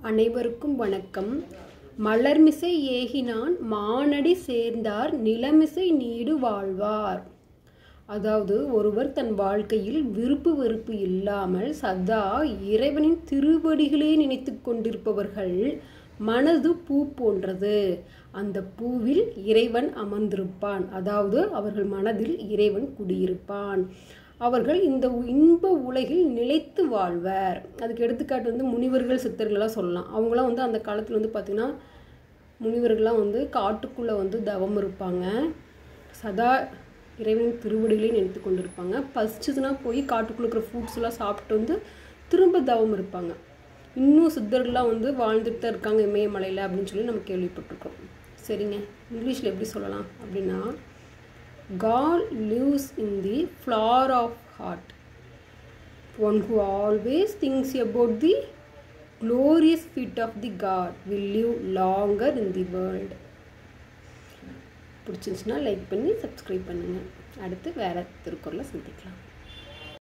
அனைவருக்கும் வணக்கம். மலர்மிசை ஏகினான் மானடி சேர்ந்தார் நிலமிசை நீடு வாழ்வார். அதாவது ஒருவர் தன் வாழ்க்கையில் விருப்பு வெறுப்பு இல்லாமல் சதா இறைவனின் திருவடிகளே நினைத்து கொண்டிருப்பவர்கள் மனது பூ போன்றது. அந்த பூவில் இறைவன் அமர்ந்திருப்பான். அதாவது அவர்கள் மனதில் இறைவன் குடியிருப்பான். அவர்கள் இந்த இன்ப உலகில் நிலைத்து வாழ்வர். அதுக்கு எடுத்துக்காட்டு முனிவர்கள் சித்தர்களெலாம் சொல்லலாம். அவங்களாம் அந்த காலத்தில் பார்த்திங்கன்னா முனிவர்கள்லாம் காட்டுக்குள்ளே தவம் இருப்பாங்க. சதா இறைவனின் திருவடிகளே நினைத்து கொண்டு இருப்பாங்க. பசிச்சதுன்னா போய் காட்டுக்குள்ளே இருக்கிற ஃப்ரூட்ஸ்லாம் சாப்பிட்டு திரும்ப தவம் இருப்பாங்க. இன்னும் சித்தர்கள்லாம் வாழ்ந்துட்டு தான் இருக்காங்க இமயமலையில் அப்படின்னு சொல்லி நம்ம கேள்விப்பட்டிருக்கோம். சரிங்க, இங்கிலீஷில் எப்படி சொல்லலாம் அப்படின்னா, God lives in the flower of heart. One who always thinks about the glorious feet of the God will live longer in the world. பிடிச்சிருந்துச்சுன்னா லைக் பண்ணி சப்ஸ்கிரைப் பண்ணுங்கள். அடுத்து வேறு திருக்குறளை சந்திக்கலாம்.